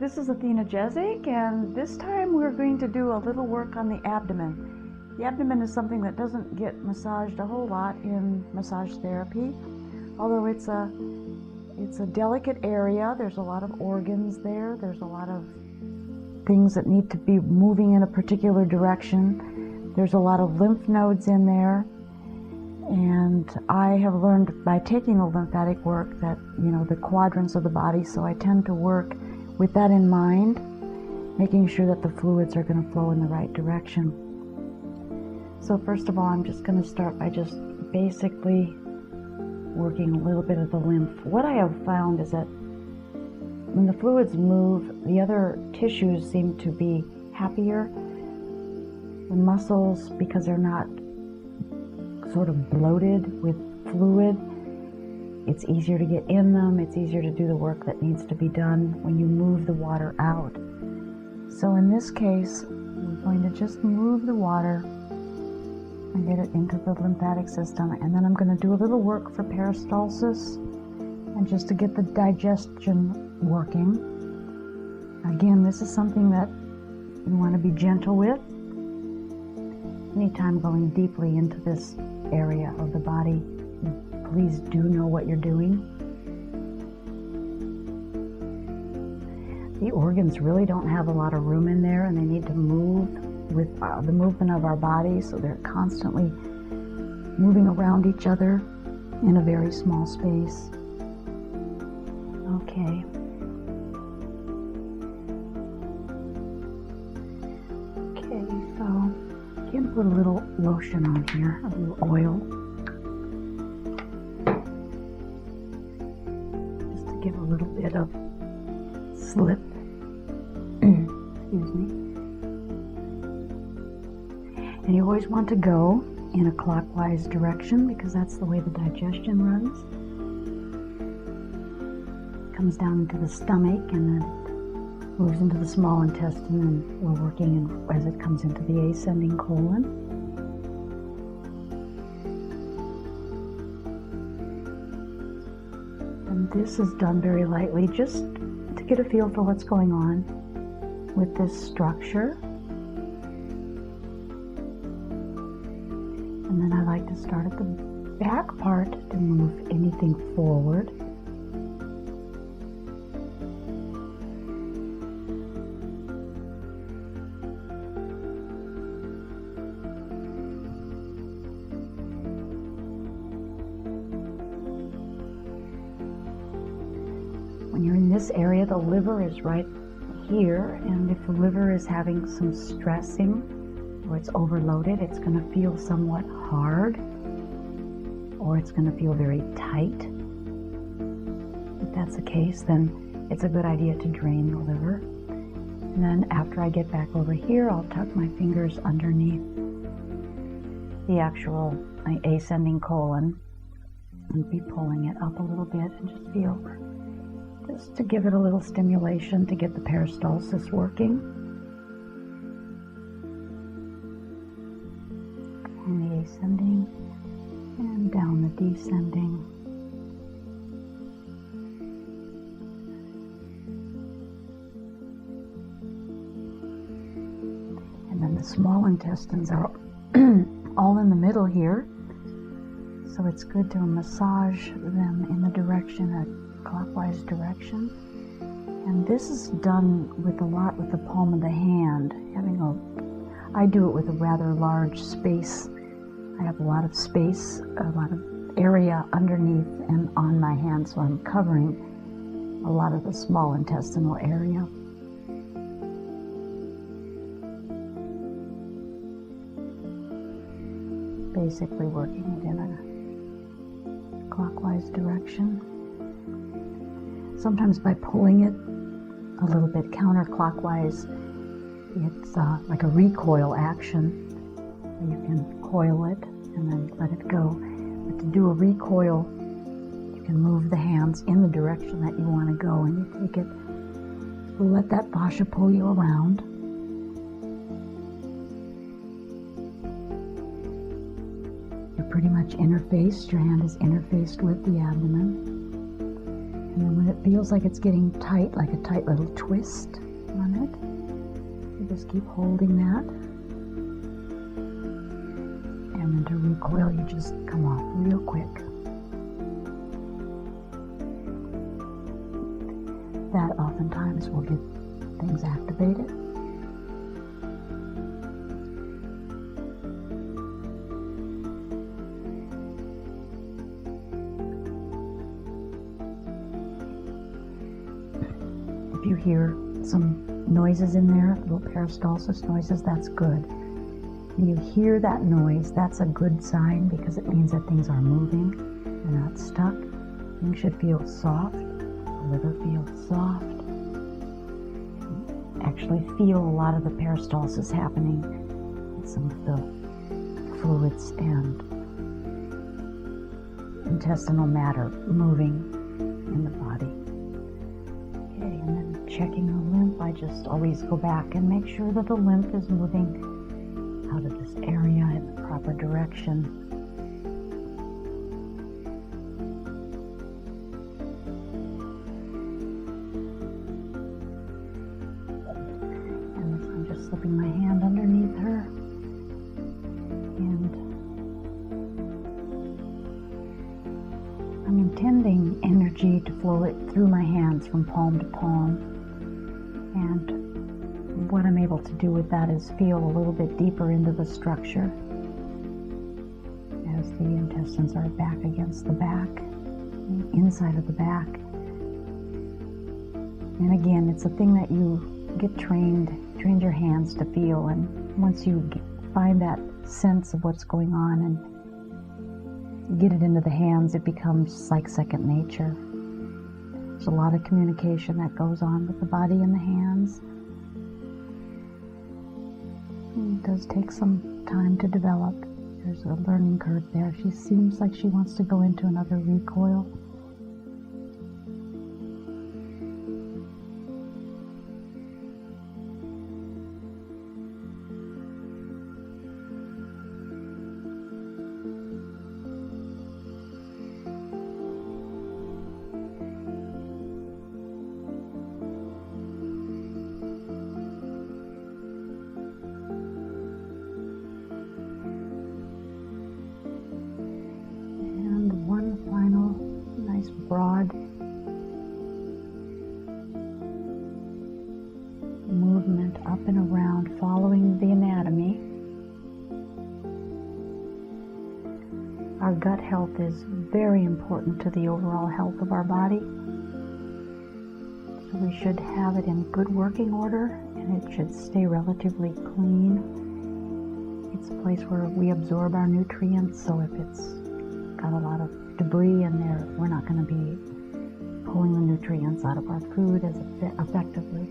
This is Athena Jezik, and this time we're going to do a little work on the abdomen. The abdomen is something that doesn't get massaged a whole lot in massage therapy, although it's a delicate area. There's a lot of organs there. There's a lot of things that need to be moving in a particular direction. There's a lot of lymph nodes in there. And I have learned by taking the lymphatic work that, the quadrants of the body, so I tend to work with that in mind, making sure that the fluids are going to flow in the right direction. So first of all, I'm just going to start by just basically working a little bit of the lymph. What I have found is that when the fluids move, the other tissues seem to be happier. The muscles, because they're not sort of bloated with fluid, it's easier to get in them. It's easier to do the work that needs to be done when you move the water out. So in this case, I'm going to just move the water and get it into the lymphatic system, and then I'm going to do a little work for peristalsis and just to get the digestion working. Again, this is something that you want to be gentle with. Anytime going deeply into this area of the body, please do know what you're doing. The organs really don't have a lot of room in there, and they need to move with the movement of our body, so they're constantly moving around each other in a very small space. Okay. Okay, so you can put a little lotion on here, a little oil. Give a little bit of slip. Excuse me. And you always want to go in a clockwise direction because that's the way the digestion runs. It comes down into the stomach and then moves into the small intestine, and we're working as it comes into the ascending colon. This is done very lightly, just to get a feel for what's going on with this structure. And then I like to start at the back part to move anything forward. When you're in this area, the liver is right here, and if the liver is having some stressing or it's overloaded, it's going to feel somewhat hard, or it's going to feel very tight. If that's the case, then it's a good idea to drain the liver. And then after I get back over here, I'll tuck my fingers underneath the actual ascending colon and be pulling it up a little bit and just feel, just to give it a little stimulation to get the peristalsis working. On the ascending and down the descending. And then the small intestines are all in the middle here. So it's good to massage them in the direction, a clockwise direction. And this is done with a lot with the palm of the hand. I do it with a rather large space. I have a lot of space, a lot of area underneath and on my hand, so I'm covering a lot of the small intestinal area. Basically working it in a clockwise direction. Sometimes by pulling it a little bit counterclockwise, it's like a recoil action. You can coil it and then let it go. But to do a recoil, you can move the hands in the direction that you want to go, and you take it, let that fascia pull you around. You're pretty much interfaced. Your hand is interfaced with the abdomen. And then when it feels like it's getting tight, like a tight little twist on it, you just keep holding that. And then to recoil, you just come off real quick. That oftentimes will get things activated. If you hear some noises in there, little peristalsis noises, that's good. When you hear that noise, that's a good sign because it means that things are moving. They're not stuck. Things should feel soft. The liver feels soft. Actually feel a lot of the peristalsis happening in some of the fluids and intestinal matter moving in the body. Okay, and then checking the lymph, I just always go back and make sure that the lymph is moving out of this area in the proper direction. And I'm just slipping my hand underneath her and I'm intending energy to flow it through my hands from palm to palm. And what I'm able to do with that is feel a little bit deeper into the structure as the intestines are back against the back, the inside of the back. And again, it's a thing that you get train your hands to feel, and once you find that sense of what's going on and get it into the hands, it becomes like second nature. There's a lot of communication that goes on with the body and the hands. It does take some time to develop. There's a learning curve there. She seems like she wants to go into another recoil. Broad movement up and around, following the anatomy. Our gut health is very important to the overall health of our body. So we should have it in good working order, and it should stay relatively clean. It's a place where we absorb our nutrients, so if it's got a lot of debris in there, we're not going to be pulling the nutrients out of our food as effectively.